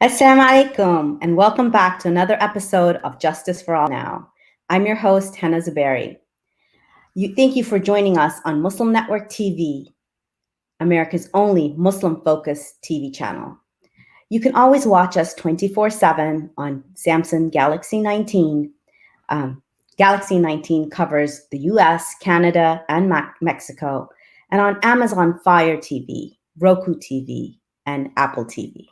Assalamu alaikum, and welcome back to another episode of Justice for All Now. I'm your host, Hannah Zuberi. Thank you for joining us on Muslim Network TV, America's only Muslim-focused TV channel. You can always watch us 24/7 on Samsung Galaxy 19. Galaxy 19 covers the US, Canada, and Mexico, and on Amazon Fire TV, Roku TV, and Apple TV.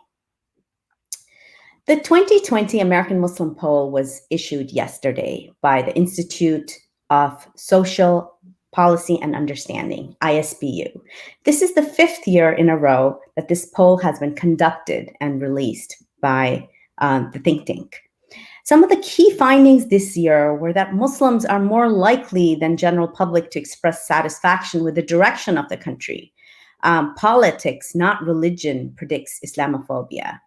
The 2020 American Muslim poll was issued yesterday by the Institute of Social Policy and Understanding, ISPU. This is the fifth year in a row that this poll has been conducted and released by the think tank. Some of the key findings this year were that Muslims are more likely than general public to express satisfaction with the direction of the country. Politics, not religion, predicts Islamophobia.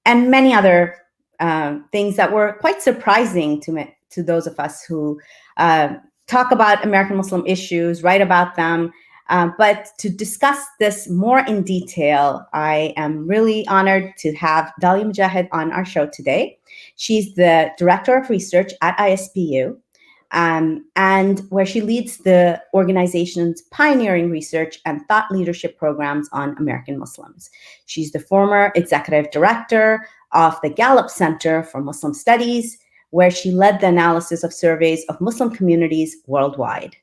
And many other things that were quite surprising to those of us who talk about American Muslim issues, write about them. But to discuss this more in detail, I am really honored to have Dalia Mogahed on our show today. She's the Director of Research at ISPU, and where she leads the organization's pioneering research and thought leadership programs on American Muslims. She's the former executive director of the Gallup Center for Muslim Studies, where she led the analysis of surveys of Muslim communities worldwide.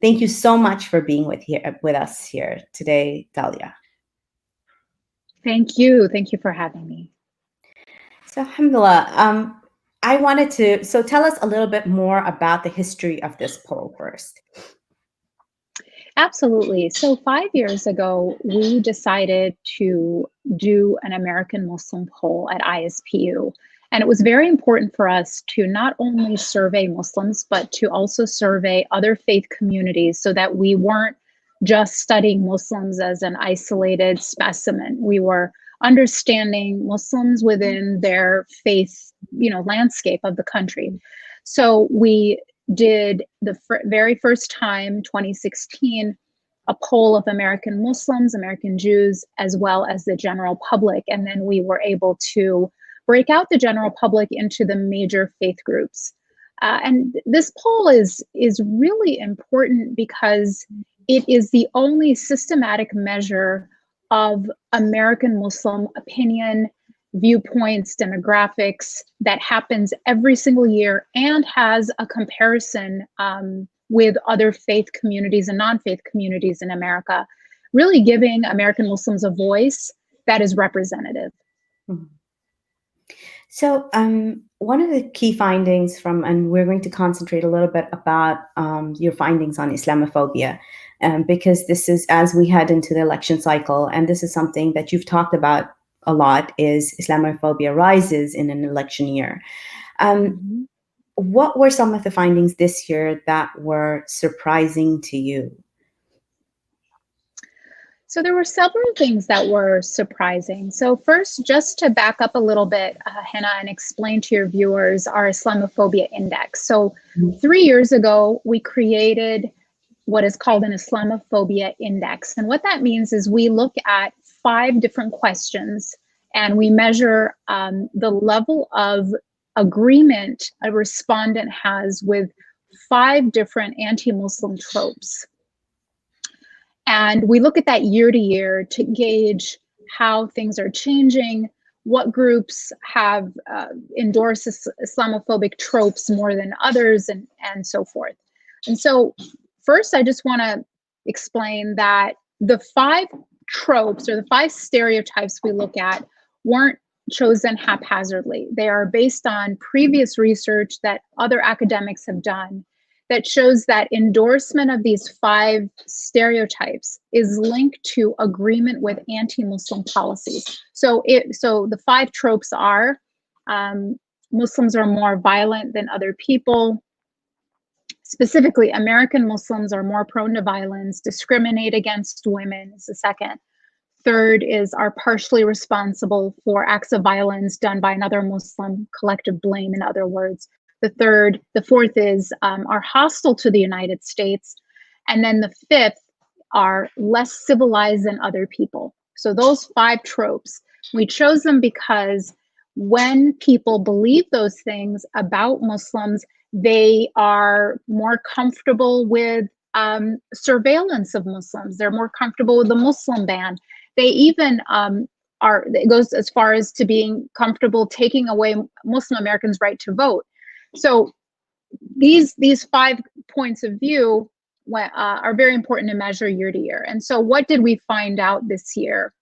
Thank you so much for being with us here today, Dalia. Thank you. Thank you for having me. So, alhamdulillah, I wanted to, so tell us a little bit more about the history of this poll first. Absolutely. So 5 years ago, we decided to do an American Muslim poll at ISPU. And it was very important for us to not only survey Muslims, but to also survey other faith communities so that we weren't just studying Muslims as an isolated specimen. We were understanding Muslims within their faith, landscape of the country. So we did the very first time, 2016, a poll of American Muslims, American Jews, as well as the general public. And then we were able to break out the general public into the major faith groups. And this poll is really important because it is the only systematic measure of American Muslim opinion, viewpoints, demographics that happens every single year and has a comparison with other faith communities and non-faith communities in America, really giving American Muslims a voice that is representative. Mm-hmm. So one of the key findings and we're going to concentrate a little bit about your findings on Islamophobia, because this is, as we head into the election cycle, and this is something that you've talked about a lot, is Islamophobia rises in an election year. What were some of the findings this year that were surprising to you? So there were several things that were surprising. So first, just to back up a little bit, Hannah, and explain to your viewers our Islamophobia index. So 3 years ago, we created what is called an Islamophobia index. And what that means is we look at 5 different questions and we measure the level of agreement a respondent has with 5 different anti-Muslim tropes. And we look at that year to year to gauge how things are changing, what groups have endorsed Islamophobic tropes more than others, and so forth. And so first, I just want to explain that the 5 tropes or the 5 stereotypes we look at weren't chosen haphazardly. They are based on previous research that other academics have done that shows that endorsement of these 5 stereotypes is linked to agreement with anti-Muslim policies. So the 5 tropes are Muslims are more violent than other people. Specifically, American Muslims are more prone to violence, discriminate against women is the second. Third is are partially responsible for acts of violence done by another Muslim, collective blame, in other words. The fourth is are hostile to the United States. And then the 5th are less civilized than other people. So those 5 tropes We chose them because when people believe those things about Muslims, they are more comfortable with surveillance of Muslims. They're more comfortable with the Muslim ban. They even it goes as far as to being comfortable taking away Muslim Americans' right to vote. So these 5 points of view are very important to measure year to year. And so what did we find out this year?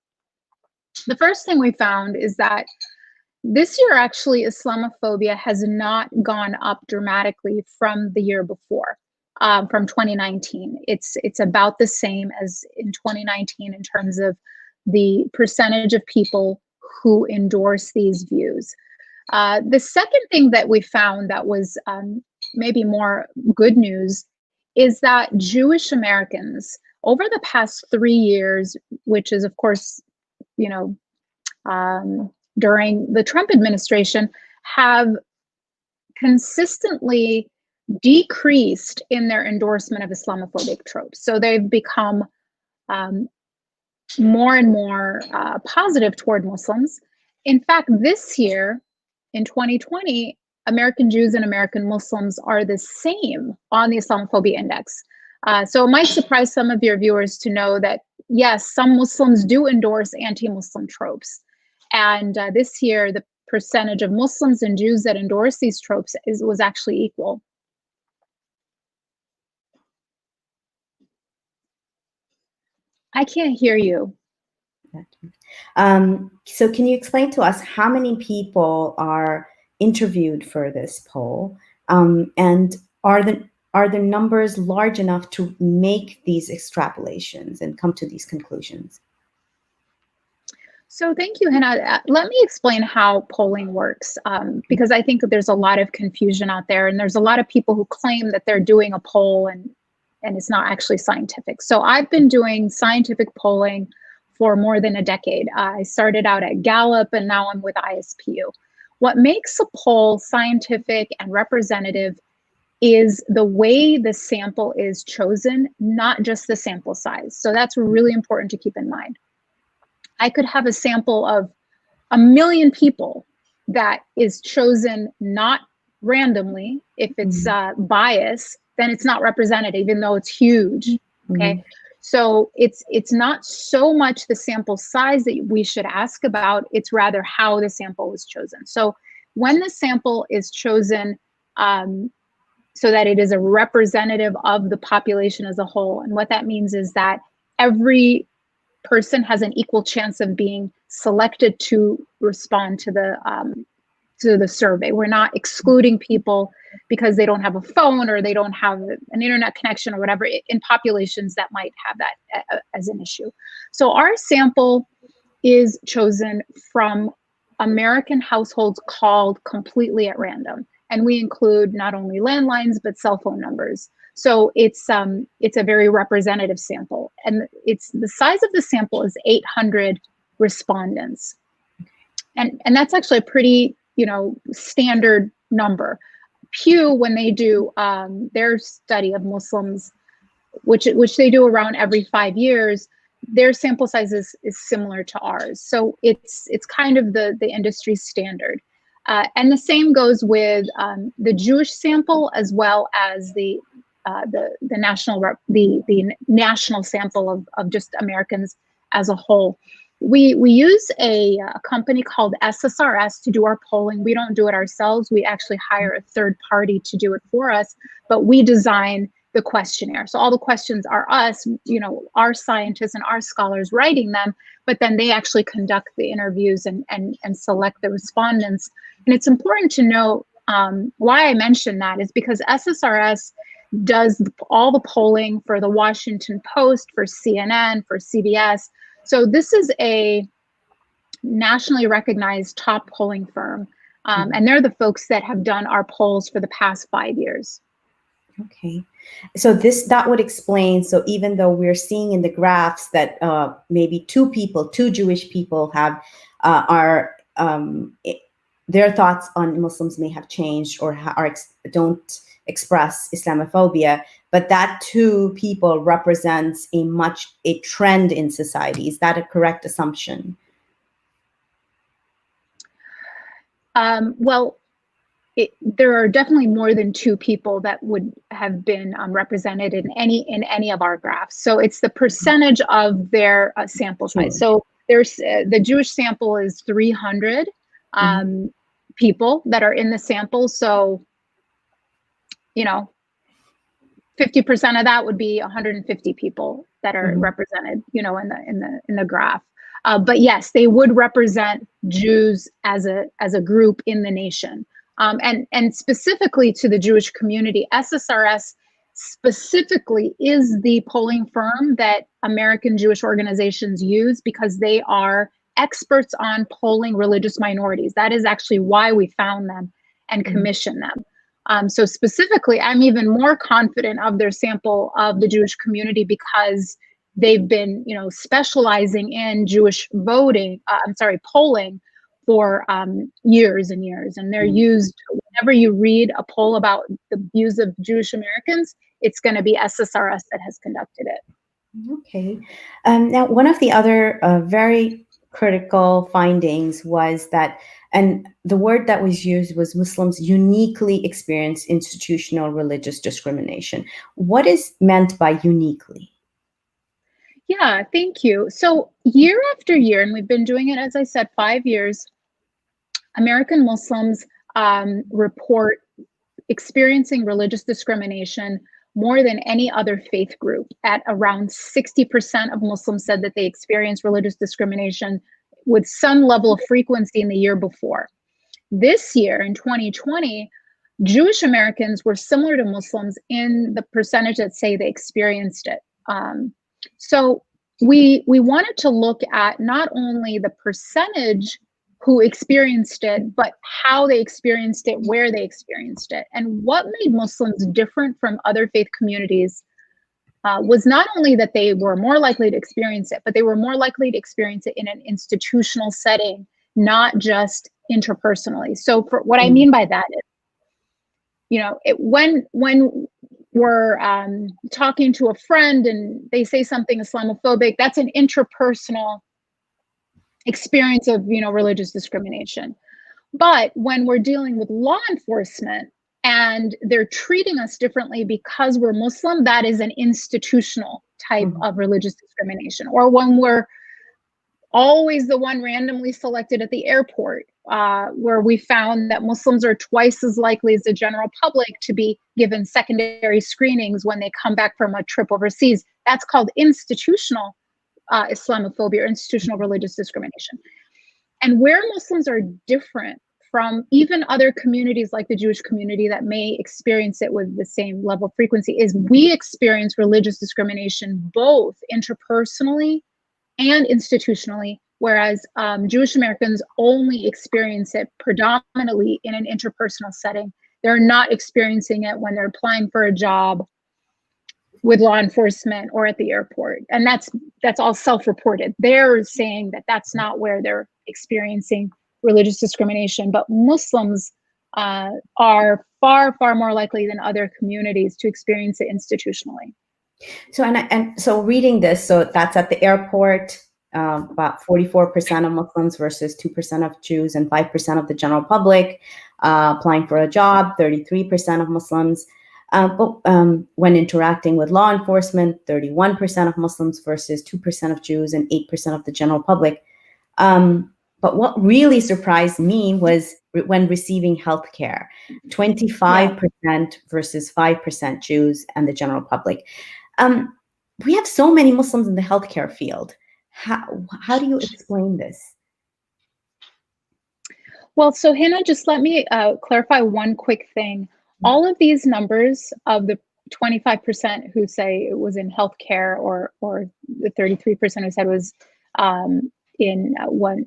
The first thing we found is that this year, actually, Islamophobia has not gone up dramatically from the year before, from 2019. It's about the same as in 2019 in terms of the percentage of people who endorse these views. The second thing that we found that was maybe more good news is that Jewish Americans, over the past 3 years, which is, of course, you know, during the Trump administration, have consistently decreased in their endorsement of Islamophobic tropes. So they've become more and more positive toward Muslims. In fact, this year, in 2020, American Jews and American Muslims are the same on the Islamophobia index. So it might surprise some of your viewers to know that, yes, some Muslims do endorse anti-Muslim tropes. And this year, the percentage of Muslims and Jews that endorse these tropes was actually equal. I can't hear you. So can you explain to us how many people are interviewed for this poll? And are the numbers large enough to make these extrapolations and come to these conclusions? So thank you, Hannah. Let me explain how polling works, because I think that there's a lot of confusion out there, and there's a lot of people who claim that they're doing a poll and it's not actually scientific. So I've been doing scientific polling for more than a decade. I started out at Gallup, and now I'm with ISPU. What makes a poll scientific and representative is the way the sample is chosen, not just the sample size. So that's really important to keep in mind. I could have a sample of 1 million people that is chosen not randomly. If it's bias, then it's not representative, even though it's huge. Okay. So it's not so much the sample size that we should ask about, it's rather how the sample was chosen. So when the sample is chosen so that it is a representative of the population as a whole, and what that means is that every person has an equal chance of being selected to respond to the survey. We're not excluding people because they don't have a phone or they don't have an internet connection or whatever, in populations that might have that as an issue. So our sample is chosen from American households called completely at random. And we include not only landlines, but cell phone numbers. So it's a very representative sample. And it's the size of the sample is 800 respondents. And that's actually a pretty, standard number. Pew, when they do their study of Muslims, which they do around every 5 years, their sample size is similar to ours. So it's kind of the industry standard. And the same goes with the Jewish sample, as well as the national sample of just Americans as a whole. We use a company called SSRS to do our polling. We don't do it ourselves. We actually hire a third party to do it for us, but we design the questionnaire. So all the questions are us, our scientists and our scholars writing them, but then they actually conduct the interviews and select the respondents. And it's important to know why I mention that is because SSRS does all the polling for the Washington Post, for CNN, for CBS. So this is a nationally recognized top polling firm. And they're the folks that have done our polls for the past 5 years. Okay. So that would explain, so even though we're seeing in the graphs that maybe two Jewish people have their thoughts on Muslims may have changed or don't express Islamophobia, but that two people represents a trend in society. Is that a correct assumption? Well, there are definitely more than 2 people that would have been represented in any of our graphs. So it's the percentage of their sample size. So there's the Jewish sample is 300 people that are in the sample. So, 50% of that would be 150 people that are represented, in the graph. But yes, they would represent Jews as a group in the nation. And specifically to the Jewish community, SSRS specifically is the polling firm that American Jewish organizations use because they are experts on polling religious minorities. That is actually why we found them and commissioned them. So specifically, I'm even more confident of their sample of the Jewish community because they've been, specializing in Jewish polling for years and years. And they're used whenever you read a poll about the views of Jewish Americans, it's going to be SSRS that has conducted it. Okay. Now, one of the other very critical findings was that, and the word that was used was Muslims uniquely experience institutional religious discrimination. What is meant by uniquely? Yeah, thank you. So year after year, and we've been doing it, as I said, 5 years, American Muslims report experiencing religious discrimination more than any other faith group. At around 60% of Muslims said that they experienced religious discrimination with some level of frequency in the year before. This year, in 2020, Jewish Americans were similar to Muslims in the percentage that say they experienced it. So we wanted to look at not only the percentage who experienced it, but how they experienced it, where they experienced it. And what made Muslims different from other faith communities was not only that they were more likely to experience it, but they were more likely to experience it in an institutional setting, not just interpersonally. So for what I mean by that is, when we're talking to a friend and they say something Islamophobic, that's an interpersonal experience of religious discrimination. But when we're dealing with law enforcement and they're treating us differently because we're Muslim, that is an institutional type of religious discrimination. Or when we're always the one randomly selected at the airport, where we found that Muslims are twice as likely as the general public to be given secondary screenings when they come back from a trip overseas. That's called institutional Islamophobia or institutional religious discrimination. And where Muslims are different from even other communities like the Jewish community that may experience it with the same level of frequency is we experience religious discrimination both interpersonally and institutionally, whereas Jewish Americans only experience it predominantly in an interpersonal setting. They're not experiencing it when they're applying for a job with law enforcement or at the airport. And that's all self-reported. They're saying that that's not where they're experiencing religious discrimination, but Muslims are far, far more likely than other communities to experience it institutionally. So, and so reading this, so that's at the airport, about 44% of Muslims versus 2% of Jews and 5% of the general public, applying for a job, 33% of Muslims. But when interacting with law enforcement, 31% of Muslims versus 2% of Jews and 8% of the general public. But what really surprised me was when receiving healthcare, 25% versus 5% Jews and the general public. We have so many Muslims in the healthcare field. How do you explain this? Well, so Hannah, just let me clarify one quick thing. All of these numbers of the 25% who say it was in healthcare or the 33% who said was in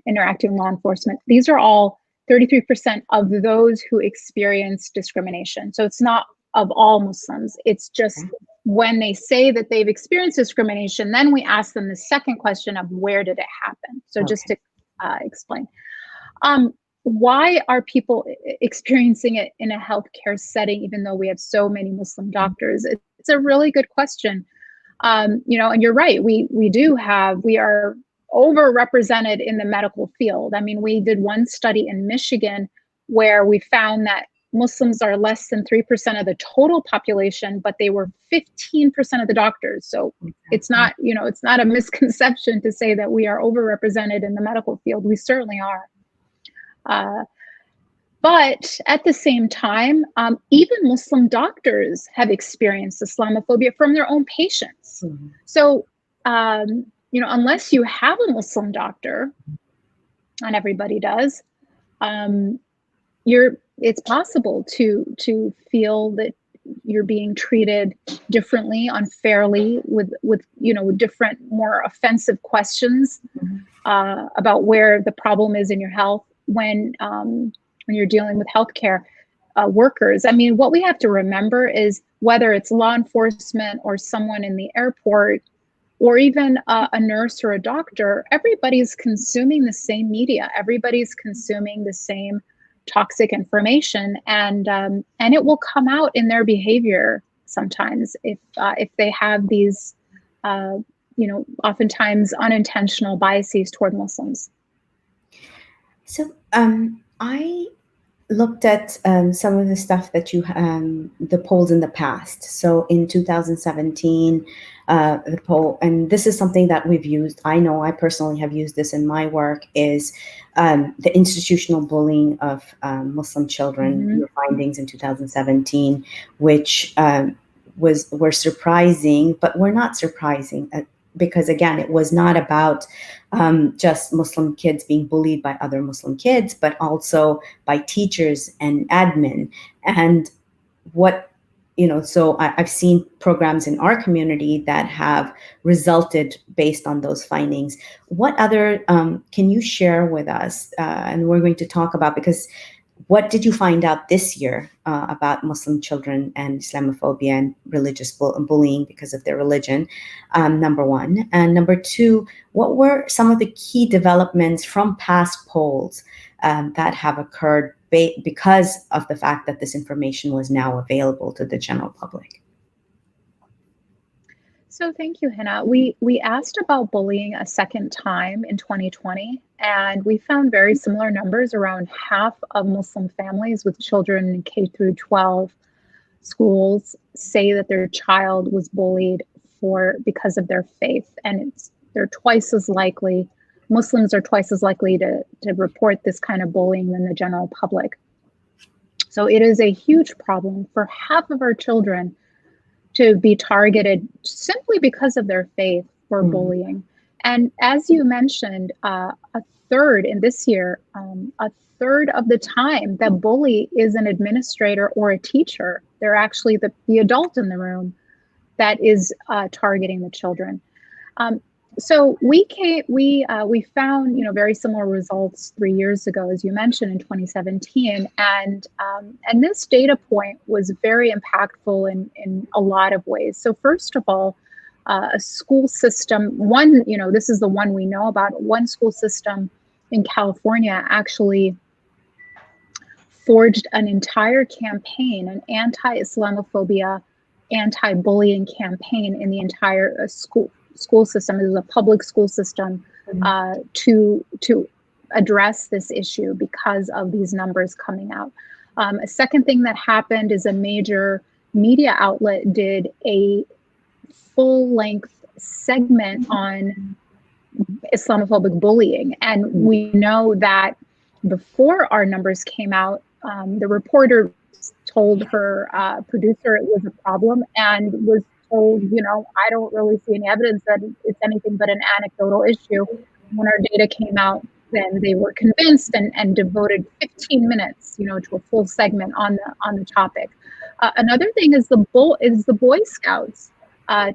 interacting with law enforcement, these are all 33% of those who experience discrimination. So it's not of all Muslims. It's just when they say that they've experienced discrimination, then we ask them the second question of where did it happen? So just to explain. Why are people experiencing it in a healthcare setting, even though we have so many Muslim doctors? It's a really good question. And you're right, we are overrepresented in the medical field. I mean, we did one study in Michigan where we found that Muslims are less than 3% of the total population, but they were 15% of the doctors. So it's not, it's not a misconception to say that we are overrepresented in the medical field. We certainly are. But at the same time, even Muslim doctors have experienced Islamophobia from their own patients. Mm-hmm. So, unless you have a Muslim doctor, and everybody does, it's possible to feel that you're being treated differently, unfairly, with different, more offensive questions about where the problem is in your health when you're dealing with healthcare workers. I mean, what we have to remember is whether it's law enforcement or someone in the airport or even a nurse or a doctor, everybody's consuming the same media. Everybody's consuming the same toxic information, and it will come out in their behavior sometimes if they have these, oftentimes unintentional biases toward Muslims. So I looked at some of the stuff that the polls in the past. So in 2017, the poll, and this is something that we've used, I know I personally have used this in my work, is the institutional bullying of Muslim children, mm-hmm. Your findings in 2017, which were surprising, but were not surprising. Because again, it was not about just Muslim kids being bullied by other Muslim kids, but also by teachers and admin. And so I've seen programs in our community that have resulted based on those findings. What other can you share with us? And we're going to talk about, because what did you find out this year about Muslim children and Islamophobia and religious bullying because of their religion, number one? And number two, what were some of the key developments from past polls that have occurred because of the fact that this information was now available to the general public? So thank you, Hannah. We asked about bullying a second time in 2020, and we found very similar numbers. Around half of Muslim families with children in K through 12 schools say that their child was bullied because of their faith, and Muslims are twice as likely to report this kind of bullying than the general public. So it is a huge problem for half of our children to be targeted simply because of their faith for bullying. And as you mentioned, a third of the time, the bully is an administrator or a teacher. They're actually the adult in the room that is targeting the children. So we found very similar results 3 years ago, as you mentioned, in 2017, and this data point was very impactful in a lot of ways. So first of all, a school system, this is the one we know about. One school system in California actually forged an entire campaign, an anti-Islamophobia, anti-bullying campaign in the entire school system. It was a public school system to address this issue because of these numbers coming out. A second thing that happened is a major media outlet did a full-length segment on Islamophobic bullying. And we know that before our numbers came out, the reporter told her producer it was a problem and was told, I don't really see any evidence that it's anything but an anecdotal issue. When our data came out, then they were convinced and devoted 15 minutes, to a full segment on the topic. Another thing is the Boy Scouts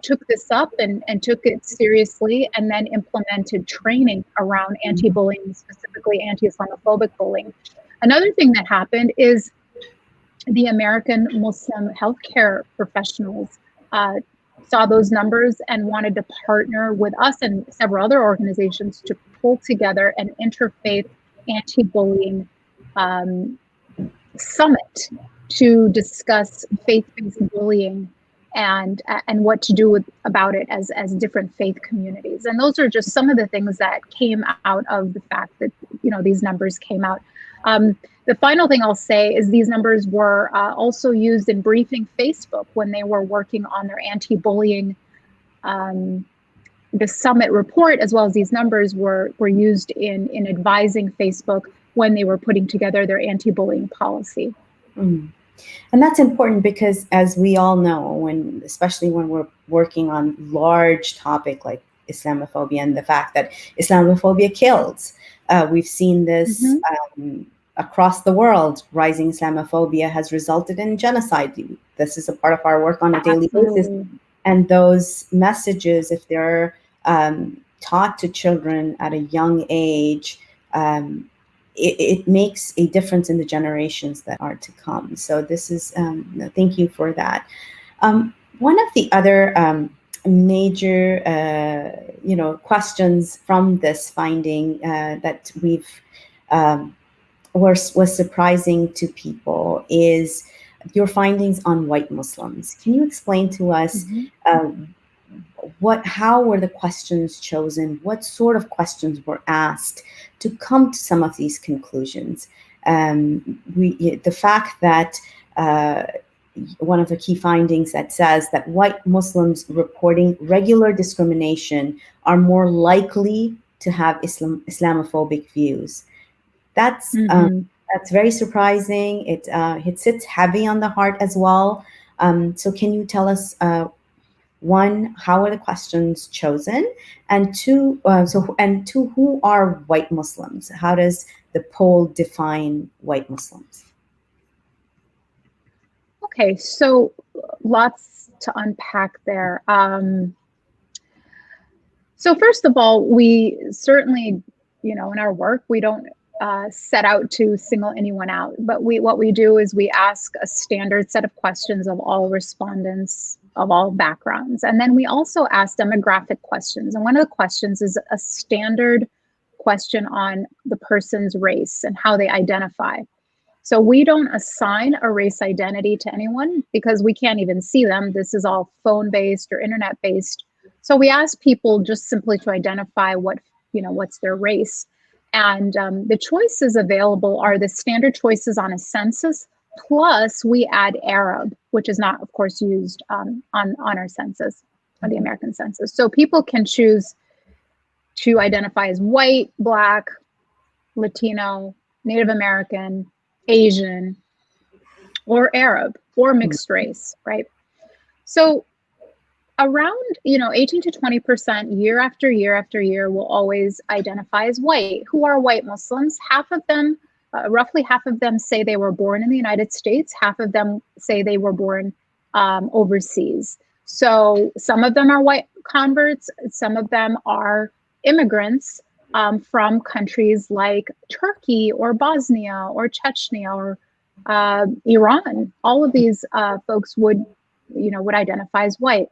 took this up and took it seriously, and then implemented training around anti-bullying, specifically anti-Islamophobic bullying. Another thing that happened is the American Muslim healthcare professionals saw those numbers and wanted to partner with us and several other organizations to pull together an interfaith anti-bullying summit to discuss faith-based bullying and what to do about it as different faith communities. And those are just some of the things that came out of the fact that these numbers came out. the final thing I'll say is these numbers were also used in briefing Facebook when they were working on their anti-bullying, the summit report, as well as these numbers were used in advising Facebook when they were putting together their anti-bullying policy. Mm. And that's important because, as we all know, especially when we're working on large topic like Islamophobia and the fact that Islamophobia kills, we've seen this across the world. Rising Islamophobia has resulted in genocide. This is a part of our work on a daily basis. And those messages, if they're taught to children at a young age, it makes a difference in the generations that are to come. So this is, thank you for that. One of the other major, questions from this finding that was surprising to people is your findings on white Muslims. Can you explain to us how were the questions chosen? What sort of questions were asked to come to some of these conclusions? The fact that one of the key findings that says that white Muslims reporting regular discrimination are more likely to have Islamophobic views. That's very surprising. It sits heavy on the heart as well. So can you tell us, one, how are the questions chosen, and two, who are white Muslims? How does the poll define white Muslims? Okay, so lots to unpack there. So first of all, we certainly, in our work, we don't set out to single anyone out, but what we do is we ask a standard set of questions of all respondents of all backgrounds. And then we also ask demographic questions. And one of the questions is a standard question on the person's race and how they identify. So we don't assign a race identity to anyone because we can't even see them. This is all phone-based or internet-based. So we ask people just simply to identify what's their race. And the choices available are the standard choices on a census, plus we add Arab, which is not, of course, used on our census, on the American census. So people can choose to identify as white, Black, Latino, Native American, Asian, or Arab, or mixed race, right? So around 18 to 20% year after year after year will always identify as white. Who are white Muslims? Half of them, roughly half of them say they were born in the United States. Half of them say they were born overseas. So some of them are white converts. Some of them are immigrants from countries like Turkey or Bosnia or Chechnya or Iran. All of these folks would identify as white.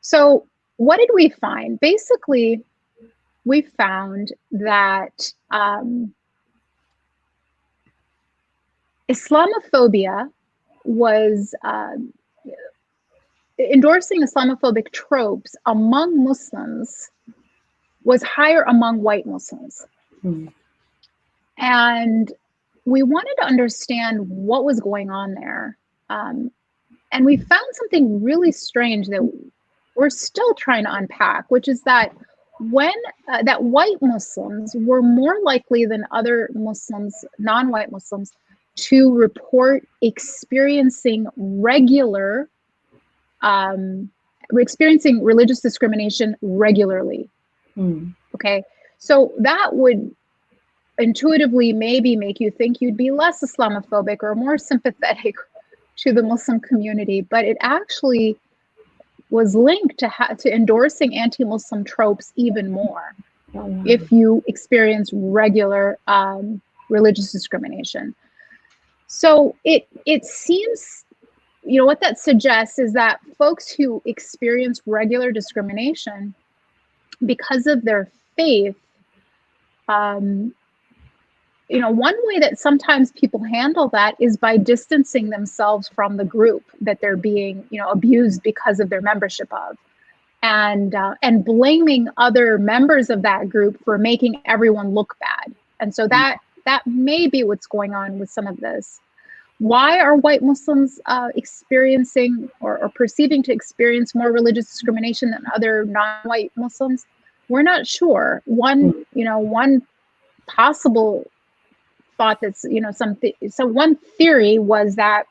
So what did we find? Basically, we found that Islamophobia was endorsing Islamophobic tropes among Muslims was higher among white Muslims. And we wanted to understand what was going on there. And we found something really strange that we're still trying to unpack, which is that that white Muslims were more likely than other Muslims, non-white Muslims, to report experiencing experiencing religious discrimination regularly. Okay, so that would intuitively maybe make you think you'd be less Islamophobic or more sympathetic to the Muslim community, but it actually was linked to endorsing anti-Muslim tropes even more if you experience regular religious discrimination. So it seems, what that suggests is that folks who experience regular discrimination because of their faith, one way that sometimes people handle that is by distancing themselves from the group that they're being, abused because of their membership of, and blaming other members of that group for making everyone look bad. And so that that may be what's going on with some of this. Why are white Muslims experiencing or perceiving to experience more religious discrimination than other non-white Muslims? We're not sure. One possible thought that's, so one theory was that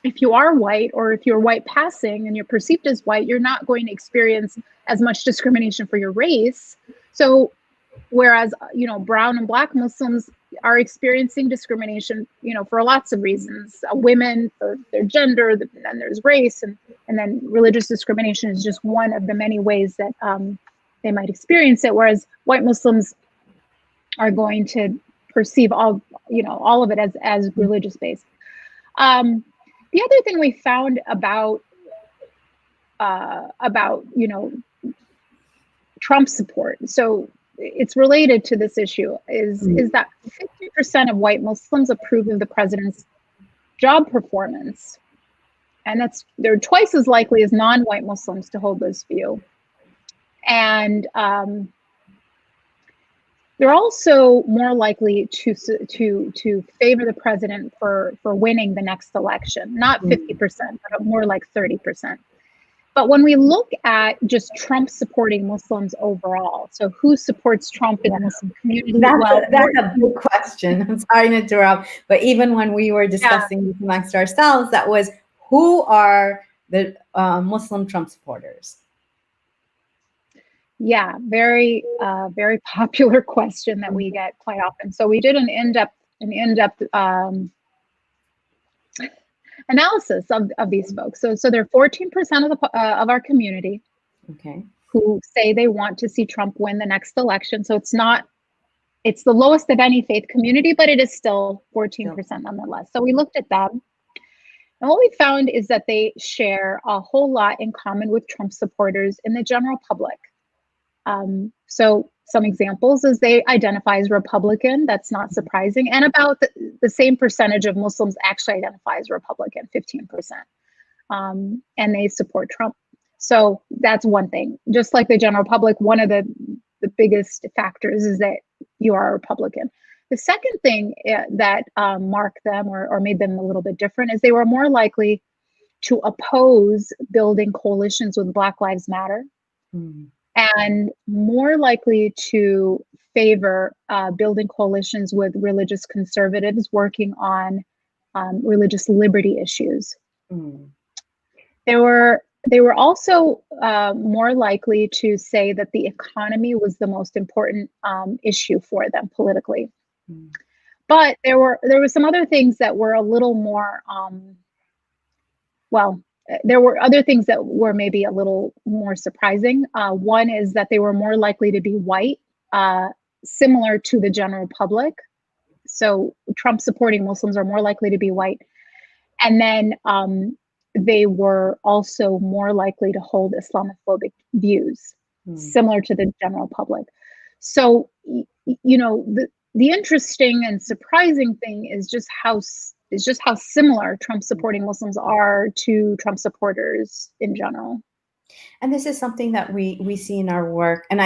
if you are white, or if you're white passing and you're perceived as white, you're not going to experience as much discrimination for your race. So whereas, brown and black Muslims are experiencing discrimination, for lots of reasons. Women for their gender, then there's race, and then religious discrimination is just one of the many ways that they might experience it. Whereas white Muslims are going to perceive all of it as religious based. The other thing we found about Trump support, so it's related to this issue, is that 50% of white Muslims approve of the president's job performance, and they're twice as likely as non-white Muslims to hold this view, and they're also more likely to favor the president for winning the next election, not 50%, but more like 30%. But when we look at just Trump supporting Muslims overall, so who supports Trump in the Muslim community? That's a big question. I'm sorry to interrupt, but even when we were discussing this amongst ourselves, that was, who are the Muslim Trump supporters? Yeah, very popular question that we get quite often. So we did an in-depth analysis of these folks. So they're 14% of our community, who say they want to see Trump win the next election. So it's the lowest of any faith community, but it is still 14% nonetheless. So we looked at them. And what we found is that they share a whole lot in common with Trump supporters in the general public. So some examples is they identify as Republican. That's not surprising. And about the same percentage of Muslims actually identify as Republican, 15%. And they support Trump. So that's one thing. Just like the general public, one of the biggest factors is that you are a Republican. The second thing that marked them or made them a little bit different is they were more likely to oppose building coalitions with Black Lives Matter. And more likely to favor building coalitions with religious conservatives working on religious liberty issues. They were also more likely to say that the economy was the most important issue for them politically. But there were some other things that were a little more there were other things that were maybe a little more surprising. One is that they were more likely to be white, similar to the general public. So Trump supporting Muslims are more likely to be white. And then they were also more likely to hold Islamophobic views, similar to the general public. So, the interesting and surprising thing is just how similar Trump supporting Muslims are to Trump supporters in general. And this is something that we see in our work. And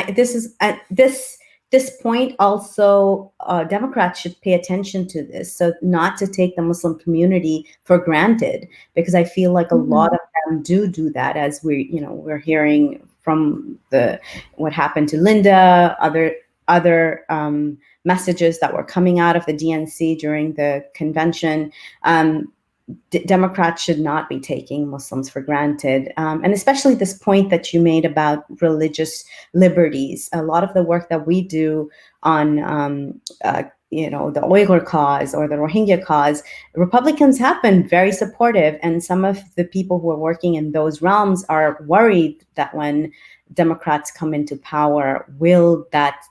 this point also, Democrats should pay attention to this. So not to take the Muslim community for granted, because I feel like a lot of them do that, as we're hearing from what happened to Linda, other messages that were coming out of the DNC during the convention. Democrats should not be taking Muslims for granted. And especially this point that you made about religious liberties. A lot of the work that we do on, the Uyghur cause or the Rohingya cause, Republicans have been very supportive. And some of the people who are working in those realms are worried that when Democrats come into power, will that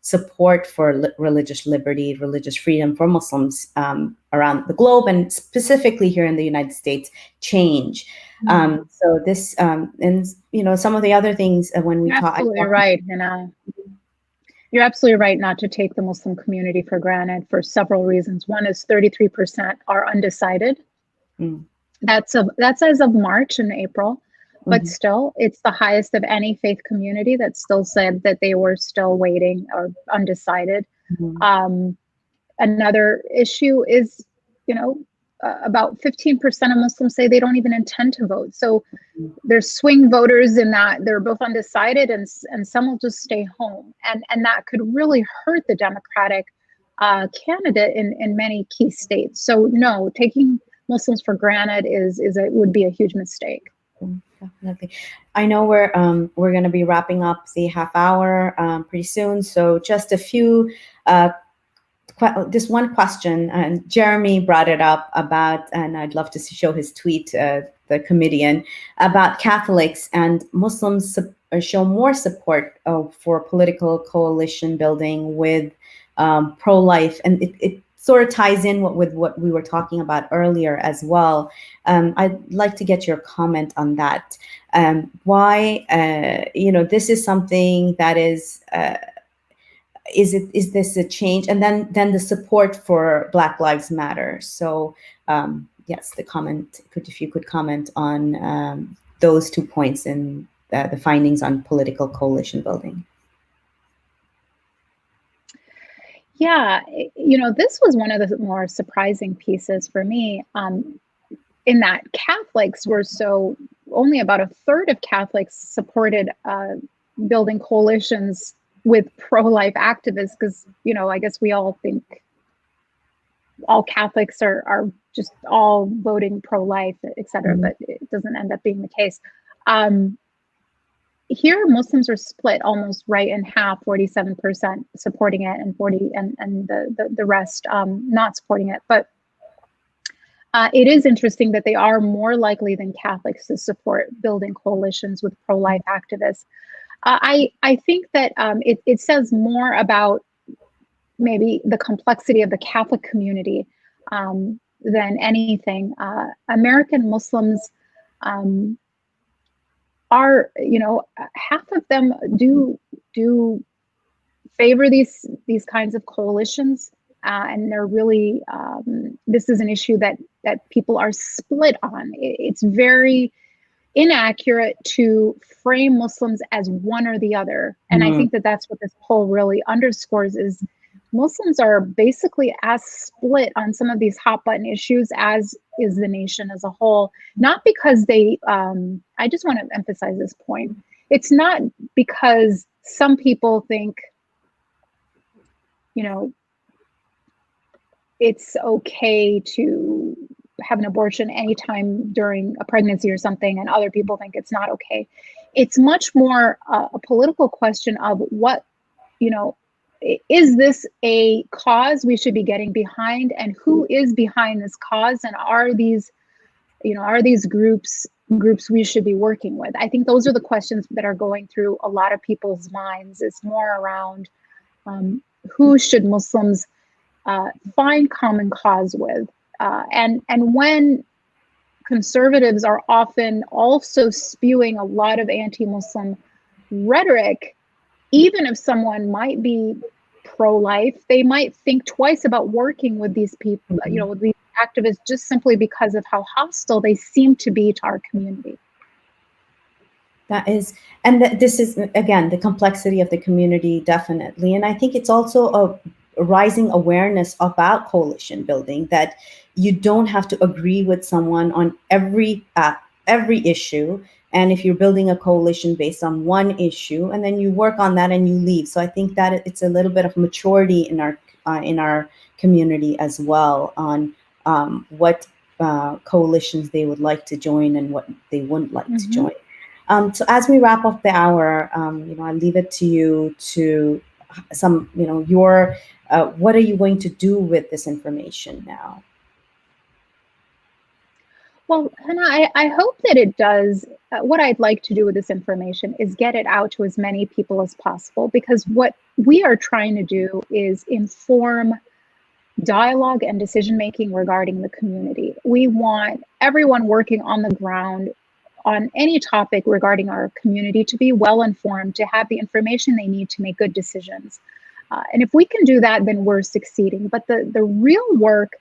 support for religious liberty, religious freedom for Muslims around the globe, and specifically here in the United States, change? So this, and some of the other things when we talk. Absolutely right, Hannah. You're absolutely right not to take the Muslim community for granted for several reasons. One is 33% are undecided. That's as of March and April. But still, it's the highest of any faith community that still said that they were still waiting or undecided. Another issue is, about 15% of Muslims say they don't even intend to vote. So there's swing voters in that they're both undecided, and some will just stay home, and that could really hurt the Democratic candidate in many key states. So no, taking Muslims for granted would be a huge mistake. Definitely. I know we're going to be wrapping up the half hour pretty soon, so just a few. This one question, and Jeremy brought it up about, and I'd love to show his tweet, the comedian, about Catholics and Muslims show more support for political coalition building with pro-life, and it sort of ties in with what we were talking about earlier as well. I'd like to get your comment on that. Why, this is something that is this a change? And then the support for Black Lives Matter. So yes, if you could comment on those 2 points in the findings on political coalition building. Yeah, this was one of the more surprising pieces for me, in that Catholics were only about a third of Catholics supported building coalitions with pro-life activists, because, I guess we all think all Catholics are just all voting pro-life, et cetera, but it doesn't end up being the case. Here, Muslims are split almost right in half, 47% supporting it and the rest not supporting it. But it is interesting that they are more likely than Catholics to support building coalitions with pro-life activists. I think that it says more about maybe the complexity of the Catholic community than anything. American Muslims are, half of them do favor these kinds of coalitions, and they're really this is an issue that people are split on. It's very inaccurate to frame Muslims as one or the other, and I think that that's what this poll really underscores, is Muslims are basically as split on some of these hot button issues as is the nation as a whole. Not because they, I just want to emphasize this point. It's not because some people think, it's okay to have an abortion anytime during a pregnancy or something, and other people think it's not okay. It's much more a political question of what, is this a cause we should be getting behind, and who is behind this cause, and are these groups we should be working with? I think those are the questions that are going through a lot of people's minds. It's more around who should Muslims find common cause with, and when conservatives are often also spewing a lot of anti-Muslim rhetoric, even if someone might be pro-life, they might think twice about working with these people, with these activists, just simply because of how hostile they seem to be to our community. This is, again, the complexity of the community, definitely. And I think it's also a rising awareness about coalition building, that you don't have to agree with someone on every issue. And if you're building a coalition based on one issue, and then you work on that and you leave. So I think that it's a little bit of maturity in our community as well, on what coalitions they would like to join and what they wouldn't like to join. So as we wrap up the hour, I leave it to you to what are you going to do with this information now? Well, Hannah, I hope that it does. What I'd like to do with this information is get it out to as many people as possible, because what we are trying to do is inform dialogue and decision-making regarding the community. We want everyone working on the ground on any topic regarding our community to be well informed, to have the information they need to make good decisions. And if we can do that, then we're succeeding. But the real work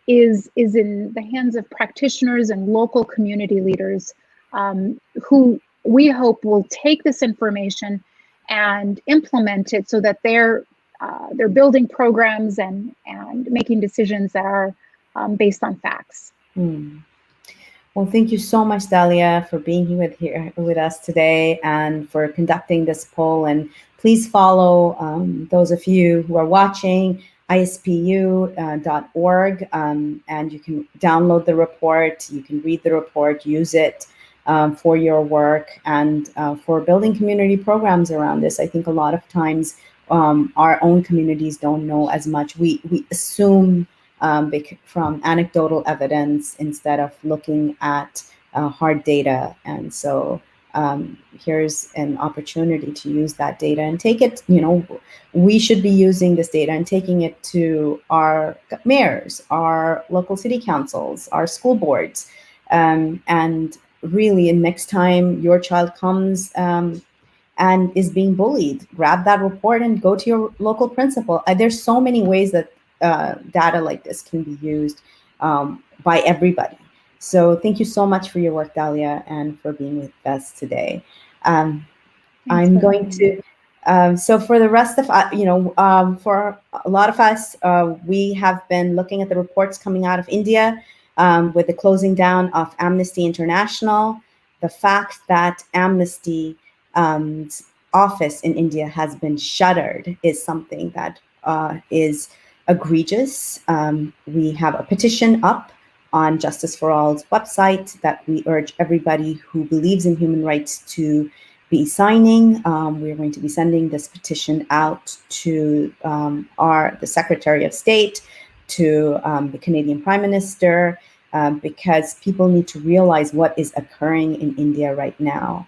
is in the hands of practitioners and local community leaders, who we hope will take this information and implement it so that they're they're building programs and making decisions that are based on facts. Well, thank you so much, Dalia, for being here with us today and for conducting this poll. And please follow those of you who are watching ISPU.org, and you can download the report. You can read the report, use it for your work and for building community programs around this. I think a lot of times our own communities don't know as much. We assume from anecdotal evidence instead of looking at hard data. And so here's an opportunity to use that data and take it, we should be using this data and taking it to our mayors, our local city councils, our school boards. And really, next time your child comes and is being bullied, grab that report and go to your local principal. There's so many ways that data like this can be used by everybody. So thank you so much for your work, Dalia, and for being with us today. I'm going to, so for the rest of, for a lot of us, we have been looking at the reports coming out of India with the closing down of Amnesty International. The fact that Amnesty office in India has been shuttered is something that is egregious. We have a petition up on Justice for All's website that we urge everybody who believes in human rights to be signing. We're going to be sending this petition out to the Secretary of State, to the Canadian Prime Minister, because people need to realize what is occurring in India right now.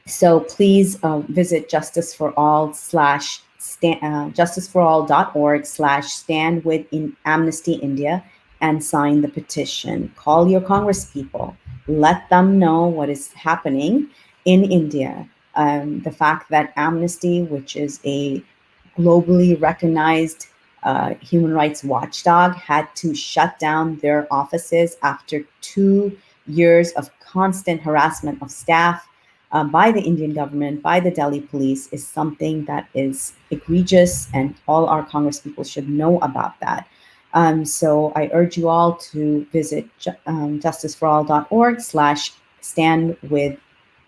So please visit justiceforall.org/stand with Amnesty India and sign the petition. Call your congresspeople. Let them know what is happening in India. The fact that Amnesty, which is a globally recognized human rights watchdog, had to shut down their offices after 2 years of constant harassment of staff by the Indian government, by the Delhi police, is something that is egregious, and all our congresspeople should know about that. So I urge you all to visit justiceforall.org/stand with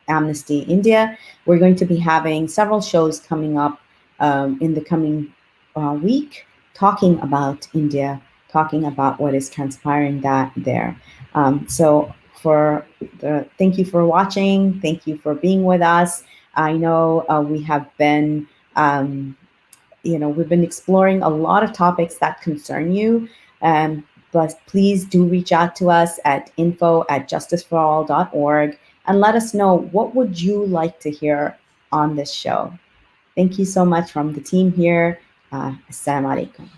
Amnesty India. We're going to be having several shows coming up in the coming week, talking about India, talking about what is transpiring there. Thank you for watching. Thank you for being with us. I know we have been, we've been exploring a lot of topics that concern you. But please do reach out to us at info@justiceforall.org and let us know, what would you like to hear on this show? Thank you so much from the team here. Assalamu alaikum.